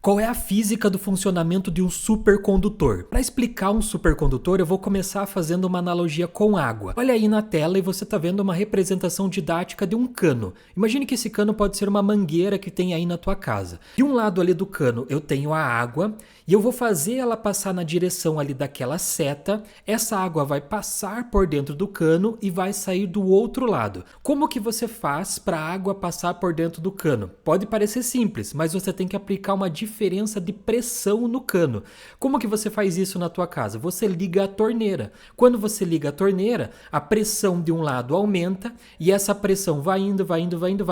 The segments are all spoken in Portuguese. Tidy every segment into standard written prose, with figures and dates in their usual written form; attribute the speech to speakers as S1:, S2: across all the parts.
S1: Qual é a física do funcionamento de um supercondutor? Para explicar um supercondutor, eu vou começar fazendo uma analogia com água. Olha aí na tela e você está vendo uma representação didática de um cano. Imagine que esse cano pode ser uma mangueira que tem aí na tua casa. De um lado ali do cano eu tenho a água e eu vou fazer ela passar na direção ali daquela seta. Essa água vai passar por dentro do cano e vai sair do outro lado. Como que você faz para a água passar por dentro do cano? Pode parecer simples, mas você tem que aplicar uma diferença de pressão no cano. Como que você faz isso na tua casa? Você liga a torneira. Quando você liga a torneira, a pressão de um lado aumenta e essa pressão vai indo, vai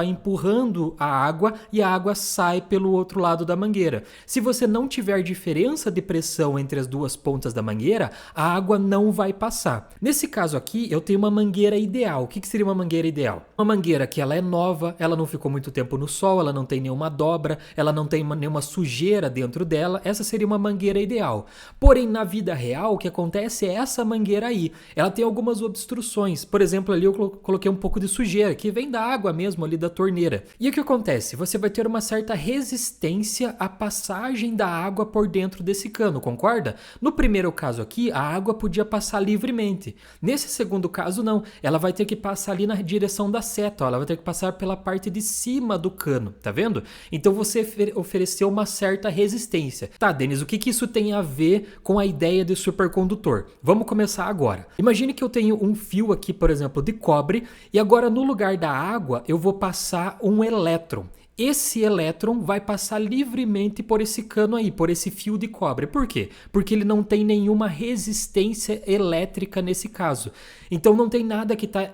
S1: empurrando a água e a água sai pelo outro lado da mangueira. Se você não tiver diferença de pressão entre as duas pontas da mangueira, a água não vai passar. Nesse caso aqui, eu tenho uma mangueira ideal. O que seria uma mangueira ideal? Uma mangueira que ela é nova, ela não ficou muito tempo no sol, ela não tem nenhuma dobra, ela não tem nenhuma sujeira dentro dela. Essa seria uma mangueira ideal. Porém, na vida real, o que acontece é essa mangueira aí. Ela tem algumas obstruções. Por exemplo, ali eu coloquei um pouco de sujeira, que vem da água mesmo ali da torneira. E o que acontece? Você vai ter uma certa resistência à passagem da água por dentro desse cano, concorda? No primeiro caso aqui, a água podia passar livremente. Nesse segundo caso, não. Ela vai ter que passar ali na direção da seta, ó. Ela vai ter que passar pela parte de cima do cano, tá vendo? Então você ofereceu uma certa resistência. Tá, Denis, o que isso tem a ver com a ideia de supercondutor? Vamos começar agora. Imagine que eu tenho um fio aqui, por exemplo, de cobre, e agora no lugar da água eu vou passar um elétron. Esse elétron vai passar livremente por esse cano aí, por esse fio de cobre. Por quê? Porque ele não tem nenhuma resistência elétrica nesse caso. Então não tem nada que está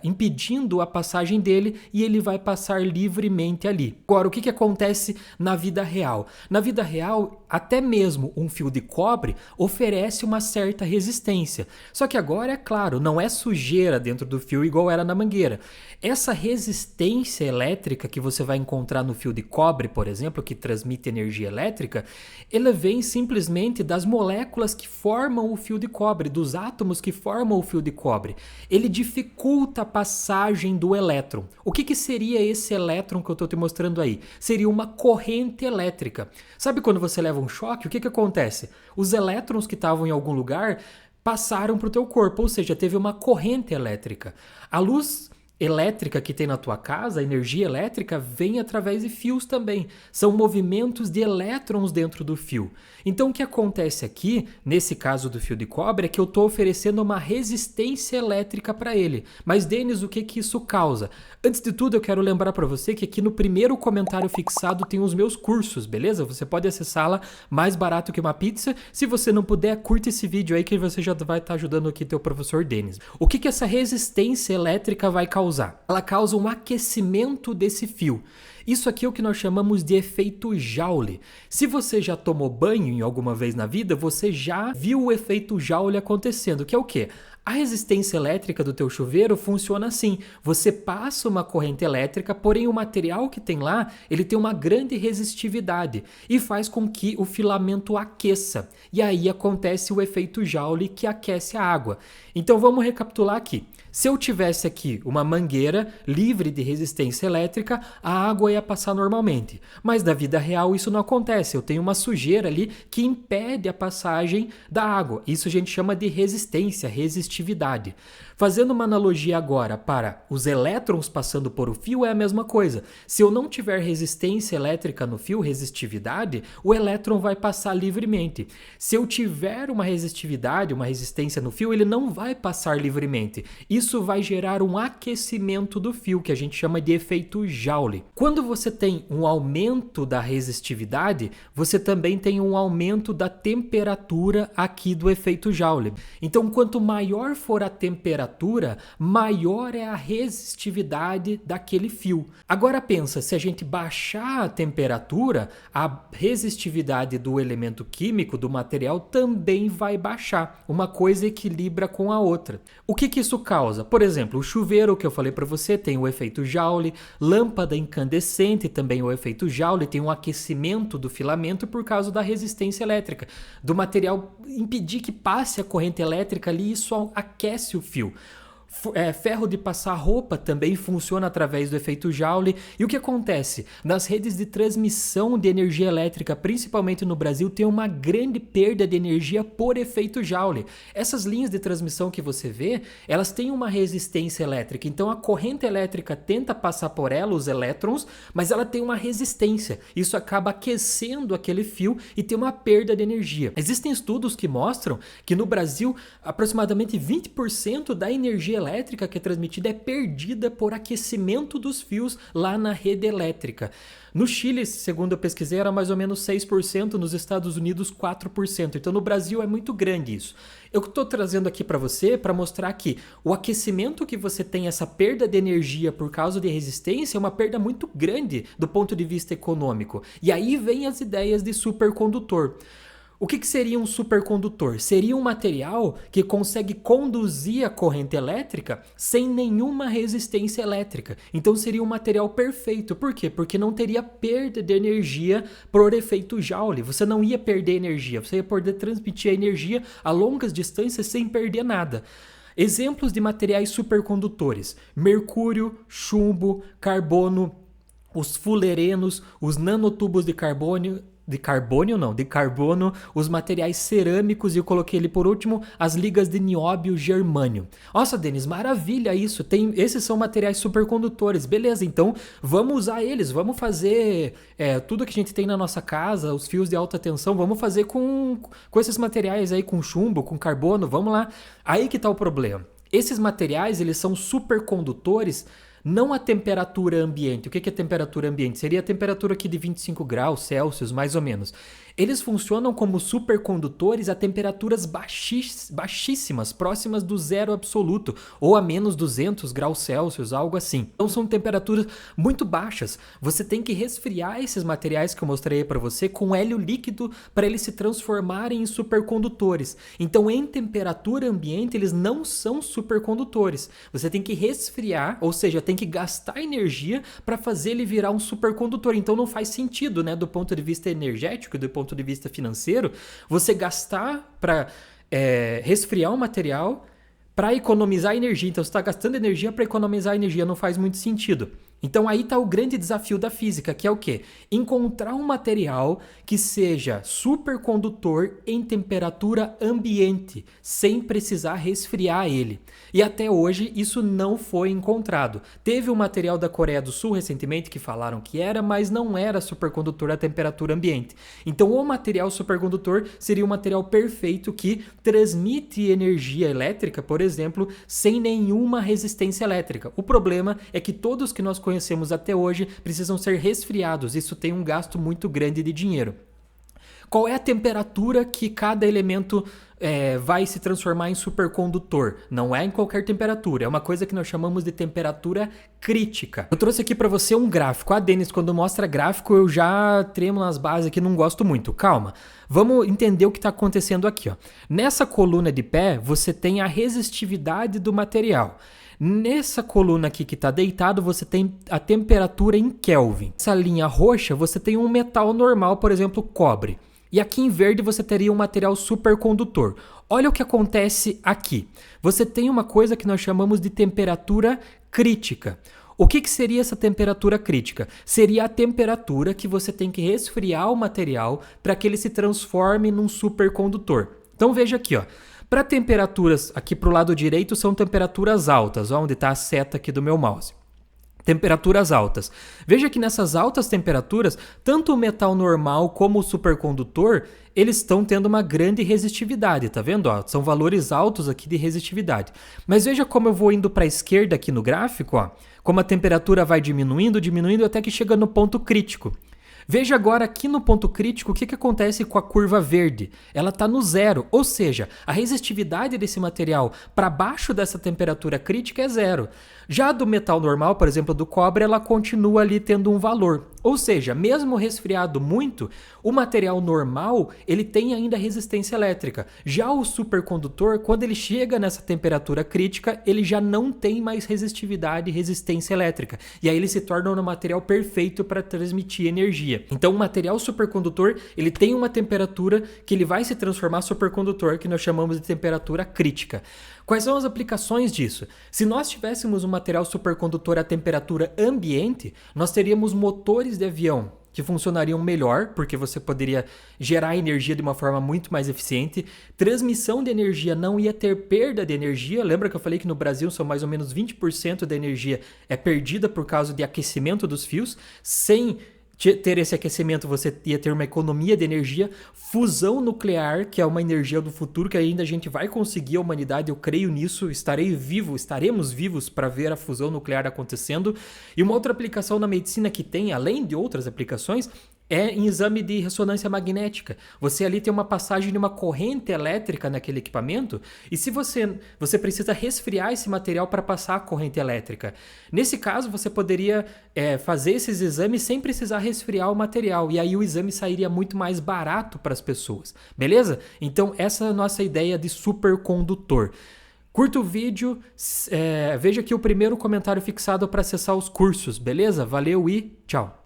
S1: impedindo a passagem dele e ele vai passar livremente ali. Agora, o que acontece na vida real? Na vida real, até mesmo um fio de cobre oferece uma certa resistência. Só que agora, é claro, não é sujeira dentro do fio igual era na mangueira. Essa resistência elétrica que você vai encontrar no fio de cobre, por exemplo, que transmite energia elétrica, ela vem simplesmente das moléculas que formam o fio de cobre, dos átomos que formam o fio de cobre. Ele dificulta a passagem do elétron. O que seria esse elétron que eu estou te mostrando aí? Seria uma corrente elétrica. Sabe quando você leva um choque? O que acontece? Os elétrons que estavam em algum lugar passaram para o teu corpo, ou seja, teve uma corrente elétrica. A luz elétrica que tem na tua casa, a energia elétrica, vem através de fios também. São movimentos de elétrons dentro do fio. Então o que acontece aqui, nesse caso do fio de cobre, é que eu estou oferecendo uma resistência elétrica para ele. Mas, Denis, o que isso causa? Antes de tudo, eu quero lembrar para você que aqui no primeiro comentário fixado tem os meus cursos, beleza? Você pode acessá-la mais barato que uma pizza. Se você não puder, curta esse vídeo aí que você já vai estar ajudando aqui teu professor Denis. O que essa resistência elétrica vai causar? Ela causa um aquecimento desse fio. Isso aqui é o que nós chamamos de efeito Joule. Se você já tomou banho em alguma vez na vida, você já viu o efeito Joule acontecendo, que é o quê? A resistência elétrica do teu chuveiro funciona assim. Você passa uma corrente elétrica, porém o material que tem lá, ele tem uma grande resistividade e faz com que o filamento aqueça. E aí acontece o efeito Joule que aquece a água. Então vamos recapitular aqui. Se eu tivesse aqui uma mangueira livre de resistência elétrica, a água ia passar normalmente. Mas na vida real isso não acontece. Eu tenho uma sujeira ali que impede a passagem da água. Isso a gente chama de resistência, resistividade. Fazendo uma analogia agora para os elétrons passando por o fio, é a mesma coisa. Se eu não tiver resistência elétrica no fio, resistividade, o elétron vai passar livremente. Se eu tiver uma resistividade, uma resistência no fio, ele não vai passar livremente. Isso vai gerar um aquecimento do fio, que a gente chama de efeito Joule. Quando você tem um aumento da resistividade, você também tem um aumento da temperatura aqui do efeito Joule. Então, quanto maior for a temperatura, maior é a resistividade daquele fio. Agora pensa, se a gente baixar a temperatura, a resistividade do elemento químico, do material, também vai baixar. Uma coisa equilibra com a outra. O que isso causa? Por exemplo, o chuveiro que eu falei para você tem o efeito Joule, lâmpada incandescente também o efeito Joule, tem um aquecimento do filamento por causa da resistência elétrica, do material impedir que passe a corrente elétrica ali e isso aquece o fio. Ferro de passar roupa também funciona através do efeito Joule. E o que acontece? Nas redes de transmissão de energia elétrica, principalmente no Brasil, tem uma grande perda de energia por efeito Joule. Essas linhas de transmissão que você vê, elas têm uma resistência elétrica. Então a corrente elétrica tenta passar por ela, os elétrons, mas ela tem uma resistência. Isso acaba aquecendo aquele fio e tem uma perda de energia. Existem estudos que mostram que no Brasil, aproximadamente 20% da energia elétrica que é transmitida é perdida por aquecimento dos fios lá na rede elétrica. No Chile, segundo eu pesquisei, era mais ou menos 6%, nos Estados Unidos 4%. Então no Brasil é muito grande isso. Eu estou trazendo aqui para você para mostrar que o aquecimento que você tem, essa perda de energia por causa de resistência, é uma perda muito grande do ponto de vista econômico. E aí vem as ideias de supercondutor. O que seria um supercondutor? Seria um material que consegue conduzir a corrente elétrica sem nenhuma resistência elétrica. Então seria um material perfeito. Por quê? Porque não teria perda de energia por efeito Joule. Você não ia perder energia, você ia poder transmitir a energia a longas distâncias sem perder nada. Exemplos de materiais supercondutores: mercúrio, chumbo, carbono, os fulerenos, os nanotubos de carbono, os materiais cerâmicos, e eu coloquei ali por último as ligas de nióbio germânio. Nossa, Denis, maravilha isso, esses são materiais supercondutores, beleza, então vamos usar eles, vamos fazer tudo que a gente tem na nossa casa, os fios de alta tensão, vamos fazer com esses materiais aí, com chumbo, com carbono, vamos lá. Aí que tá o problema, esses materiais eles são supercondutores não a temperatura ambiente. O que é temperatura ambiente? Seria a temperatura aqui de 25 graus Celsius, mais ou menos. Eles funcionam como supercondutores a temperaturas baixíssimas, próximas do zero absoluto, ou a menos 200 graus Celsius, algo assim. Então são temperaturas muito baixas. Você tem que resfriar esses materiais que eu mostrei para você com hélio líquido para eles se transformarem em supercondutores. Então em temperatura ambiente eles não são supercondutores. Você tem que resfriar, ou seja, tem que gastar energia para fazer ele virar um supercondutor. Então não faz sentido, né, do ponto de vista energético e do ponto de vista financeiro, você gastar para resfriar um material para economizar energia. Então você está gastando energia para economizar energia, não faz muito sentido. Então aí está o grande desafio da física, que é o quê? Encontrar um material que seja supercondutor em temperatura ambiente, sem precisar resfriar ele. E até hoje isso não foi encontrado. Teve um material da Coreia do Sul recentemente que falaram que era, mas não era supercondutor a temperatura ambiente. Então o material supercondutor seria um material perfeito que transmite energia elétrica, por exemplo, sem nenhuma resistência elétrica. O problema é que todos que nós conhecemos até hoje precisam ser resfriados. Isso tem um gasto muito grande de dinheiro. Qual é a temperatura que cada elemento vai se transformar em supercondutor? Não é em qualquer temperatura, é uma coisa que nós chamamos de temperatura crítica. Eu trouxe aqui para você um gráfico. Denis, quando mostra gráfico eu já tremo nas bases aqui, não gosto muito. Calma, vamos entender o que está acontecendo aqui. Nessa coluna de pé você tem a resistividade do material. Nessa coluna aqui que está deitado, você tem a temperatura em Kelvin. Essa linha roxa, você tem um metal normal, por exemplo, cobre. E aqui em verde você teria um material supercondutor. Olha o que acontece aqui. Você tem uma coisa que nós chamamos de temperatura crítica. O que seria essa temperatura crítica? Seria a temperatura que você tem que resfriar o material para que ele se transforme num supercondutor. Então veja aqui, para temperaturas aqui para o lado direito são temperaturas altas, onde está a seta aqui do meu mouse. Temperaturas altas. Veja que nessas altas temperaturas, tanto o metal normal como o supercondutor, eles estão tendo uma grande resistividade, tá vendo? São valores altos aqui de resistividade. Mas veja como eu vou indo para a esquerda aqui no gráfico, como a temperatura vai diminuindo até que chega no ponto crítico. Veja agora aqui no ponto crítico o que acontece com a curva verde. Ela está no zero, ou seja, a resistividade desse material para baixo dessa temperatura crítica é zero. Já do metal normal, por exemplo, do cobre, ela continua ali tendo um valor. Ou seja, mesmo resfriado muito, o material normal ele tem ainda resistência elétrica. Já o supercondutor, quando ele chega nessa temperatura crítica, ele já não tem mais resistividade e resistência elétrica. E aí ele se torna um material perfeito para transmitir energia. Então o material supercondutor ele tem uma temperatura que ele vai se transformar supercondutor, que nós chamamos de temperatura crítica. Quais são as aplicações disso? Se nós tivéssemos um material supercondutor à temperatura ambiente, nós teríamos motores de avião que funcionariam melhor, porque você poderia gerar energia de uma forma muito mais eficiente. Transmissão de energia não ia ter perda de energia. Lembra que eu falei que no Brasil são mais ou menos 20% da energia é perdida por causa de aquecimento dos fios. Sem ter esse aquecimento, você ia ter uma economia de energia. Fusão nuclear, que é uma energia do futuro que ainda a gente vai conseguir, a humanidade, eu creio nisso, estaremos vivos para ver a fusão nuclear acontecendo. E uma outra aplicação na medicina que tem, além de outras aplicações, é em exame de ressonância magnética. Você ali tem uma passagem de uma corrente elétrica naquele equipamento e se você precisa resfriar esse material para passar a corrente elétrica. Nesse caso, você poderia fazer esses exames sem precisar resfriar o material e aí o exame sairia muito mais barato para as pessoas. Beleza? Então essa é a nossa ideia de supercondutor. Curta o vídeo, veja aqui o primeiro comentário fixado para acessar os cursos, beleza? Valeu e tchau!